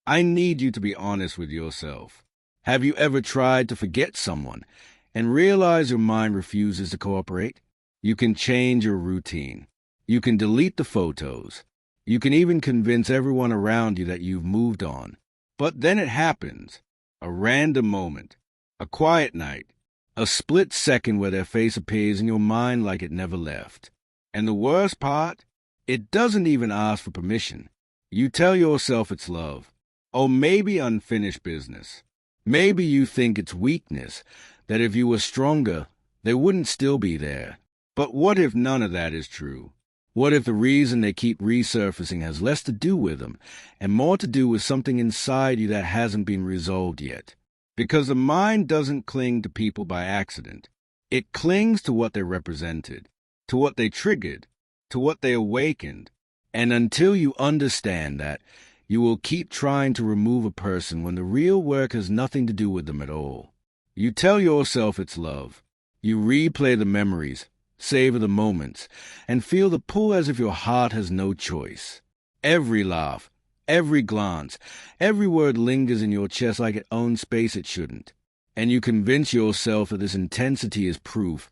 I need you to be honest with yourself. Have you ever tried to forget someone and realize your mind refuses to cooperate? You can change your routine. You can delete the photos. You can even convince everyone around you that you've moved on. But then it happens. A random moment. A quiet night. A split second where their face appears in your mind like it never left. And the worst part? It doesn't even ask for permission. You tell yourself it's love. Or maybe unfinished business. Maybe you think it's weakness, that if you were stronger, they wouldn't still be there. But what if none of that is true? What if the reason they keep resurfacing has less to do with them and more to do with something inside you that hasn't been resolved yet? Because the mind doesn't cling to people by accident. It clings to what they represented, to what they triggered, to what they awakened. And until you understand that, you will keep trying to remove a person when the real work has nothing to do with them at all. You tell yourself it's love. You replay the memories, savor the moments, and feel the pull as if your heart has no choice. Every laugh, every glance, every word lingers in your chest like it owns space it shouldn't. And you convince yourself that this intensity is proof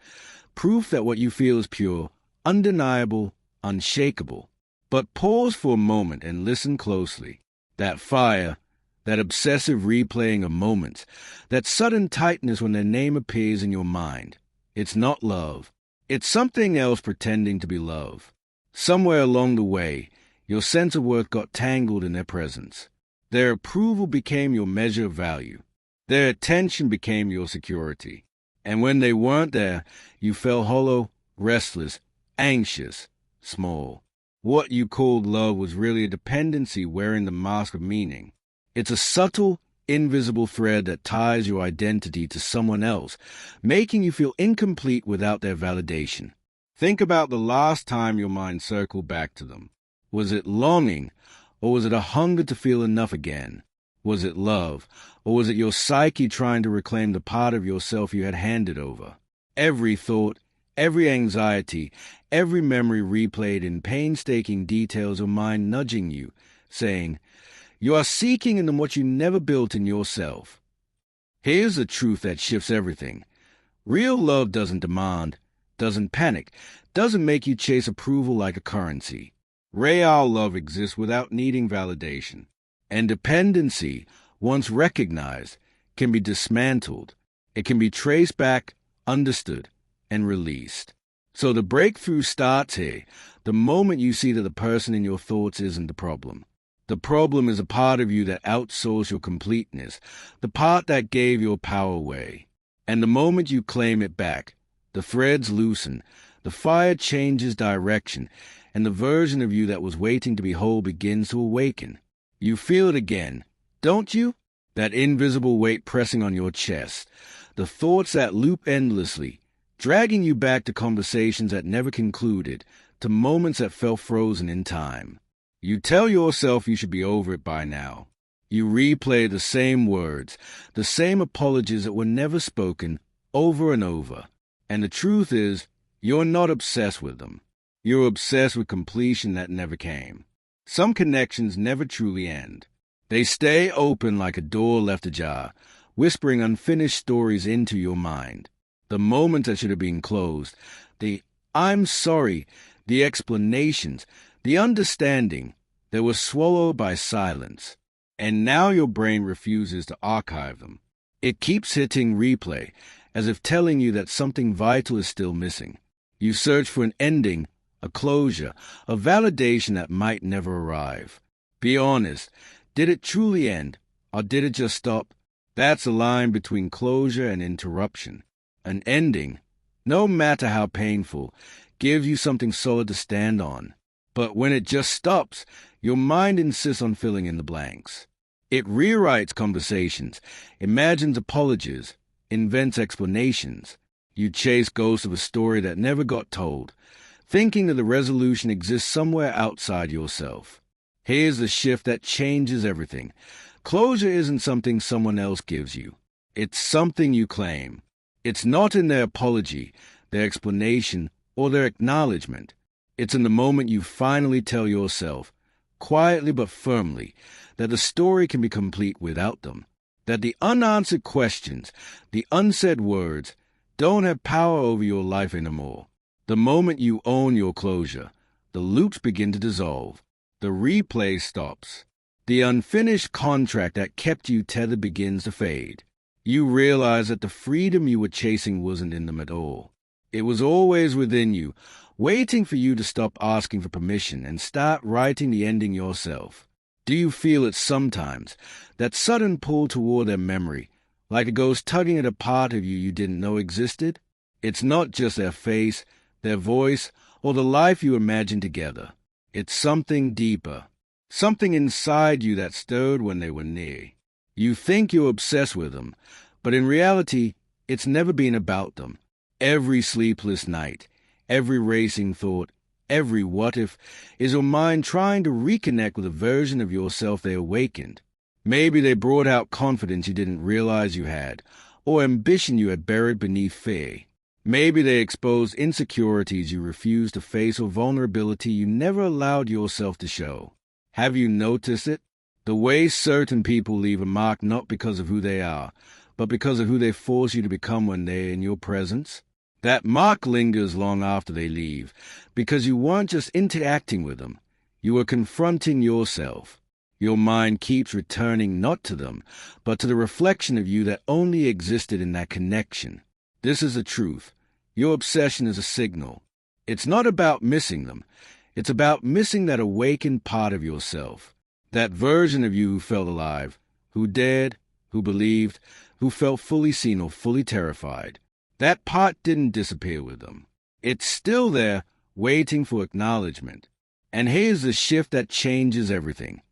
that what you feel is pure, undeniable, unshakable. But pause for a moment and listen closely. That fire, that obsessive replaying of moments, that sudden tightness when their name appears in your mind. It's not love. It's something else pretending to be love. Somewhere along the way, your sense of worth got tangled in their presence. Their approval became your measure of value. Their attention became your security. And when they weren't there, you felt hollow, restless, anxious, small. What you called love was really a dependency wearing the mask of meaning. It's a subtle, invisible thread that ties your identity to someone else, making you feel incomplete without their validation. Think about the last time your mind circled back to them. Was it longing, or was it a hunger to feel enough again? Was it love, or was it your psyche trying to reclaim the part of yourself you had handed over? Every thought, every anxiety, every memory replayed in painstaking details of mind nudging you, saying, you are seeking in them what you never built in yourself. Here's the truth that shifts everything. Real love doesn't demand, doesn't panic, doesn't make you chase approval like a currency. Real love exists without needing validation. And dependency, once recognized, can be dismantled. It can be traced back, understood, and released. So the breakthrough starts here, the moment you see that the person in your thoughts isn't the problem. The problem is a part of you that outsourced your completeness, the part that gave your power away. And the moment you claim it back, the threads loosen, the fire changes direction, and the version of you that was waiting to be whole begins to awaken. You feel it again, don't you? That invisible weight pressing on your chest, the thoughts that loop endlessly, dragging you back to conversations that never concluded, to moments that felt frozen in time. You tell yourself you should be over it by now. You replay the same words, the same apologies that were never spoken, over and over. And the truth is, you're not obsessed with them. You're obsessed with completion that never came. Some connections never truly end. They stay open like a door left ajar, whispering unfinished stories into your mind. The moments that should have been closed, the I'm sorry, the explanations, the understanding, they were swallowed by silence. And now your brain refuses to archive them. It keeps hitting replay, as if telling you that something vital is still missing. You search for an ending, a closure, a validation that might never arrive. Be honest, did it truly end, or did it just stop? That's the line between closure and interruption. An ending, no matter how painful, gives you something solid to stand on. But when it just stops, your mind insists on filling in the blanks. It rewrites conversations, imagines apologies, invents explanations. You chase ghosts of a story that never got told, thinking that the resolution exists somewhere outside yourself. Here's the shift that changes everything. Closure isn't something someone else gives you. It's something you claim. It's not in their apology, their explanation, or their acknowledgement. It's in the moment you finally tell yourself, quietly but firmly, that the story can be complete without them, that the unanswered questions, the unsaid words, don't have power over your life anymore. The moment you own your closure, the loops begin to dissolve. The replay stops. The unfinished contract that kept you tethered begins to fade. You realize that the freedom you were chasing wasn't in them at all. It was always within you, waiting for you to stop asking for permission and start writing the ending yourself. Do you feel it sometimes, that sudden pull toward their memory, like a ghost tugging at a part of you didn't know existed? It's not just their face, their voice, or the life you imagined together. It's something deeper, something inside you that stirred when they were near. You think you're obsessed with them, but in reality, it's never been about them. Every sleepless night, every racing thought, every what if, is your mind trying to reconnect with a version of yourself they awakened. Maybe they brought out confidence you didn't realize you had, or ambition you had buried beneath fear. Maybe they exposed insecurities you refused to face or vulnerability you never allowed yourself to show. Have you noticed it? The way certain people leave a mark not because of who they are, but because of who they force you to become when they're in your presence? That mark lingers long after they leave, because you weren't just interacting with them. You were confronting yourself. Your mind keeps returning not to them, but to the reflection of you that only existed in that connection. This is the truth. Your obsession is a signal. It's not about missing them. It's about missing that awakened part of yourself. That version of you who felt alive, who dared, who believed, who felt fully seen or fully terrified. That part didn't disappear with them. It's still there, waiting for acknowledgement. And here's the shift that changes everything.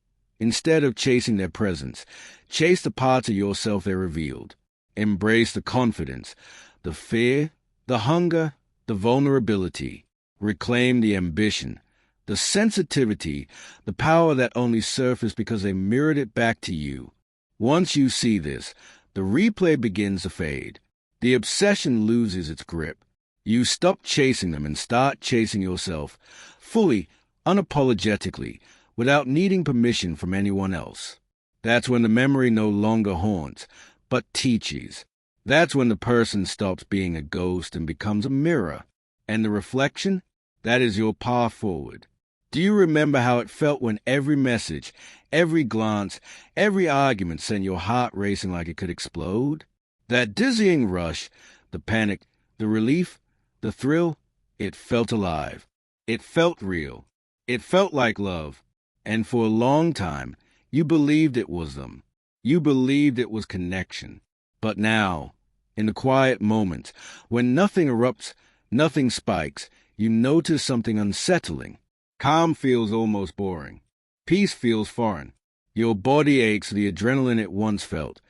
Instead of chasing their presence, chase the parts of yourself they revealed. Embrace the confidence, the fear, the hunger, the vulnerability. Reclaim the ambition, the sensitivity, the power that only surfaced because they mirrored it back to you. Once you see this, the replay begins to fade. The obsession loses its grip. You stop chasing them and start chasing yourself, fully, unapologetically, without needing permission from anyone else. That's when the memory no longer haunts, but teaches. That's when the person stops being a ghost and becomes a mirror. And the reflection? That is your path forward. Do you remember how it felt when every message, every glance, every argument sent your heart racing like it could explode? That dizzying rush, the panic, the relief, the thrill, it felt alive. It felt real. It felt like love. And for a long time, you believed it was them. You believed it was connection. But now, in the quiet moments, when nothing erupts, nothing spikes, you notice something unsettling. Calm feels almost boring. Peace feels foreign. Your body aches for the adrenaline it once felt.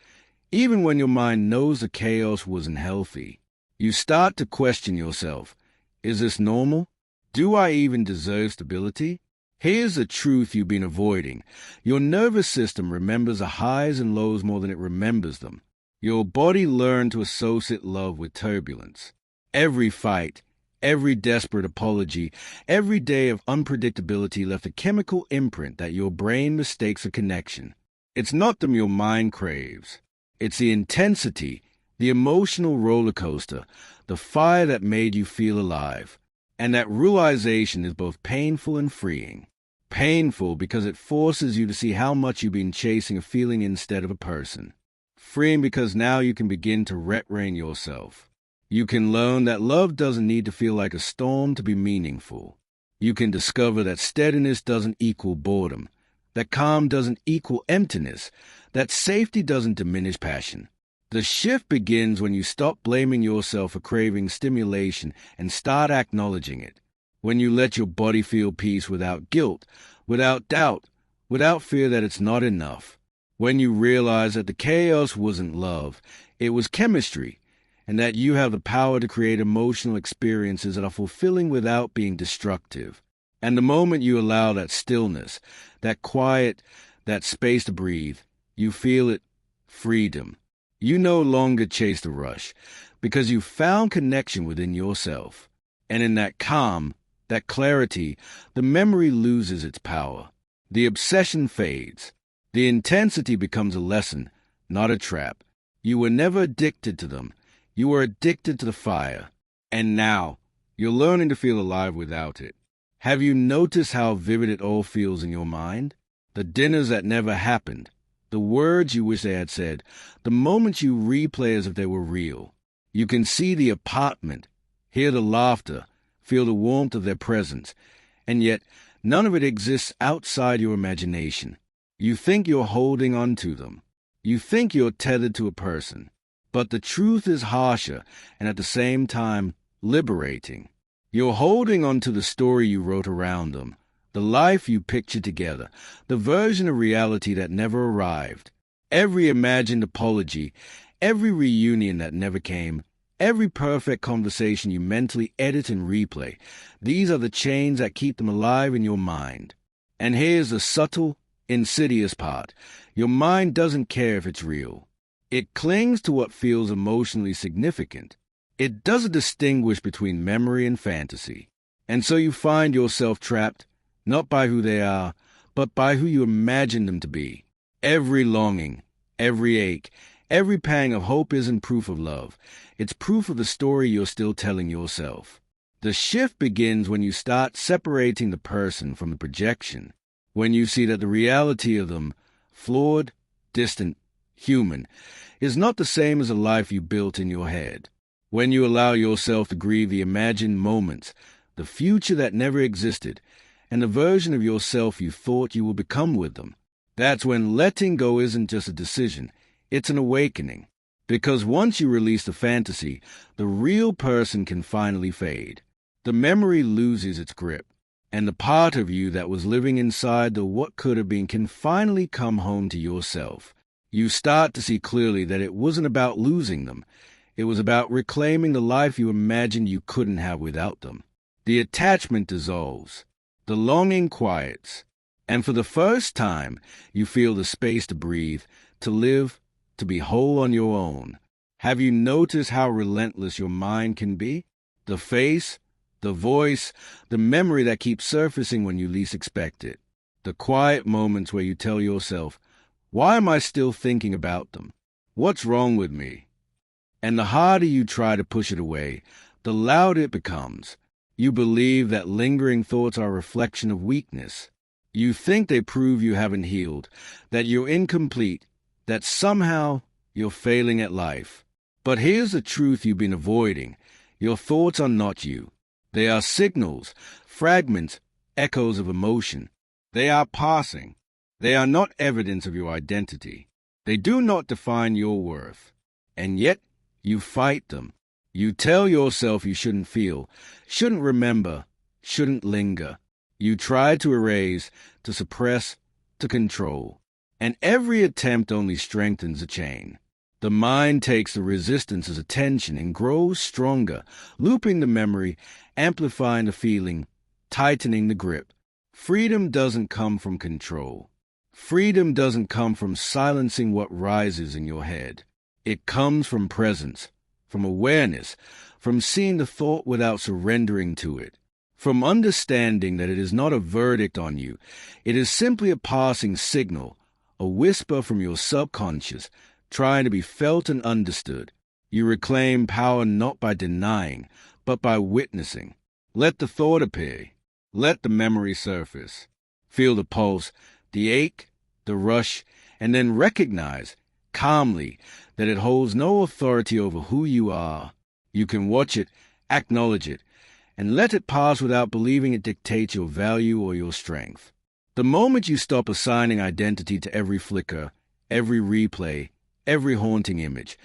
Even when your mind knows the chaos wasn't healthy, you start to question yourself. Is this normal? Do I even deserve stability? Here's the truth you've been avoiding. Your nervous system remembers the highs and lows more than it remembers them. Your body learned to associate love with turbulence. Every fight, every desperate apology, every day of unpredictability left a chemical imprint that your brain mistakes for connection. It's not them your mind craves. It's the intensity, the emotional roller coaster, the fire that made you feel alive. And that realization is both painful and freeing. Painful because it forces you to see how much you've been chasing a feeling instead of a person. Freeing because now you can begin to retrain yourself. You can learn that love doesn't need to feel like a storm to be meaningful. You can discover that steadiness doesn't equal boredom, that calm doesn't equal emptiness, that safety doesn't diminish passion. The shift begins when you stop blaming yourself for craving stimulation and start acknowledging it. When you let your body feel peace without guilt, without doubt, without fear that it's not enough. When you realize that the chaos wasn't love, it was chemistry, and that you have the power to create emotional experiences that are fulfilling without being destructive. And the moment you allow that stillness, that quiet, that space to breathe, you feel it, freedom. You no longer chase the rush, because you found connection within yourself. And in that calm, that clarity, the memory loses its power. The obsession fades. The intensity becomes a lesson, not a trap. You were never addicted to them. You were addicted to the fire. And now, you're learning to feel alive without it. Have you noticed how vivid it all feels in your mind? The dinners that never happened, the words you wish they had said, the moments you replay as if they were real. You can see the apartment, hear the laughter, feel the warmth of their presence, and yet none of it exists outside your imagination. You think you're holding on to them. You think you're tethered to a person. But the truth is harsher and at the same time liberating. You're holding on to the story you wrote around them, the life you pictured together, the version of reality that never arrived. Every imagined apology, every reunion that never came, every perfect conversation you mentally edit and replay, these are the chains that keep them alive in your mind. And here's the subtle, insidious part. Your mind doesn't care if it's real. It clings to what feels emotionally significant. It doesn't distinguish between memory and fantasy. And so you find yourself trapped, not by who they are, but by who you imagine them to be. Every longing, every ache, every pang of hope isn't proof of love. It's proof of the story you're still telling yourself. The shift begins when you start separating the person from the projection, when you see that the reality of them, flawed, distant, human, is not the same as the life you built in your head. When you allow yourself to grieve the imagined moments, the future that never existed, and the version of yourself you thought you would become with them, that's when letting go isn't just a decision, it's an awakening. Because once you release the fantasy, the real person can finally fade. The memory loses its grip, and the part of you that was living inside the what could have been can finally come home to yourself. You start to see clearly that it wasn't about losing them. It was about reclaiming the life you imagined you couldn't have without them. The attachment dissolves. The longing quiets. And for the first time, you feel the space to breathe, to live, to be whole on your own. Have you noticed how relentless your mind can be? The face, the voice, the memory that keeps surfacing when you least expect it. The quiet moments where you tell yourself, why am I still thinking about them? What's wrong with me? And the harder you try to push it away, the louder it becomes. You believe that lingering thoughts are a reflection of weakness. You think they prove you haven't healed, that you're incomplete, that somehow you're failing at life. But here's the truth you've been avoiding. Your thoughts are not you. They are signals, fragments, echoes of emotion. They are passing. They are not evidence of your identity. They do not define your worth. And yet, you fight them. You tell yourself you shouldn't feel, shouldn't remember, shouldn't linger. You try to erase, to suppress, to control. And every attempt only strengthens the chain. The mind takes the resistance as attention and grows stronger, looping the memory, amplifying the feeling, tightening the grip. Freedom doesn't come from control. Freedom doesn't come from silencing what rises in your head. It comes from presence, from awareness, from seeing the thought without surrendering to it, from understanding that it is not a verdict on you. It is simply a passing signal, a whisper from your subconscious, trying to be felt and understood. You reclaim power not by denying, but by witnessing. Let the thought appear. Let the memory surface. Feel the pulse, the ache, the rush, and then recognize, calmly, that it holds no authority over who you are. You can watch it, acknowledge it, and let it pass without believing it dictates your value or your strength. The moment you stop assigning identity to every flicker, every replay, every haunting image,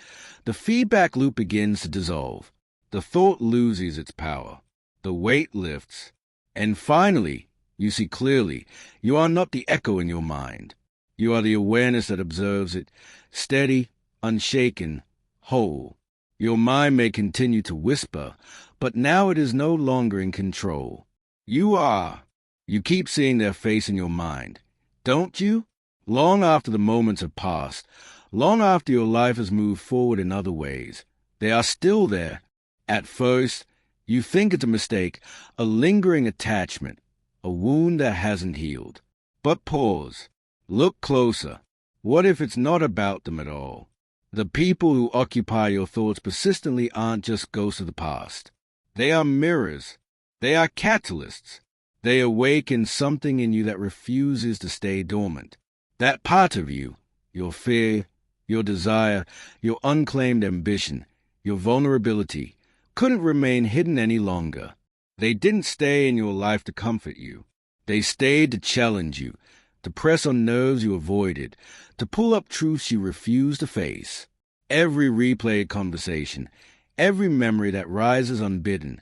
the feedback loop begins to dissolve. The thought loses its power. The weight lifts. And finally, you see clearly, you are not the echo in your mind. You are the awareness that observes it, steady, unshaken, whole. Your mind may continue to whisper, but now it is no longer in control. You are. You keep seeing their face in your mind, don't you? Long after the moments have passed, long after your life has moved forward in other ways, they are still there. At first, you think it's a mistake, a lingering attachment, a wound that hasn't healed. But pause. Look closer. What if it's not about them at all? The people who occupy your thoughts persistently aren't just ghosts of the past. They are mirrors. They are catalysts. They awaken something in you that refuses to stay dormant. That part of you, your fear, your desire, your unclaimed ambition, your vulnerability, couldn't remain hidden any longer. They didn't stay in your life to comfort you. They stayed to challenge you, to press on nerves you avoided, to pull up truths you refused to face. Every replayed conversation, every memory that rises unbidden,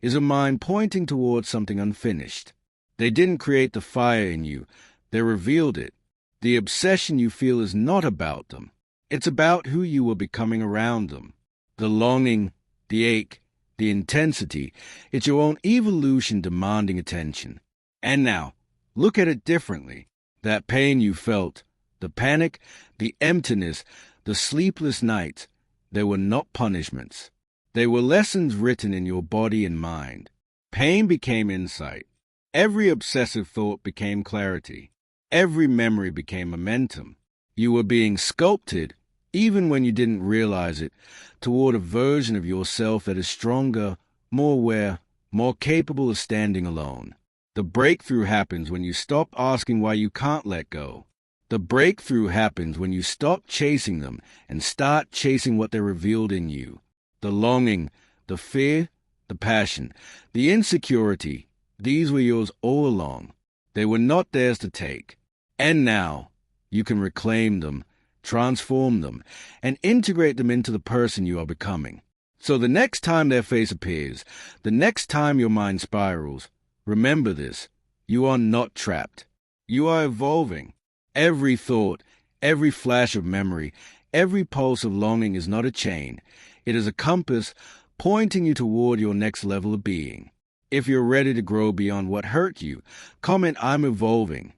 is a mind pointing towards something unfinished. They didn't create the fire in you, they revealed it. The obsession you feel is not about them. It's about who you were becoming around them. The longing, the ache, the intensity, it's your own evolution demanding attention. And now, look at it differently. That pain you felt, the panic, the emptiness, the sleepless nights, they were not punishments. They were lessons written in your body and mind. Pain became insight. Every obsessive thought became clarity. Every memory became momentum. You were being sculpted, even when you didn't realize it, toward a version of yourself that is stronger, more aware, more capable of standing alone. The breakthrough happens when you stop asking why you can't let go. The breakthrough happens when you stop chasing them and start chasing what they revealed in you. The longing, the fear, the passion, the insecurity, these were yours all along. They were not theirs to take. And now, you can reclaim them, transform them, and integrate them into the person you are becoming. So the next time their face appears, the next time your mind spirals, remember this: you are not trapped. You are evolving. Every thought, every flash of memory, every pulse of longing is not a chain. It is a compass pointing you toward your next level of being. If you're ready to grow beyond what hurt you, comment "I'm evolving."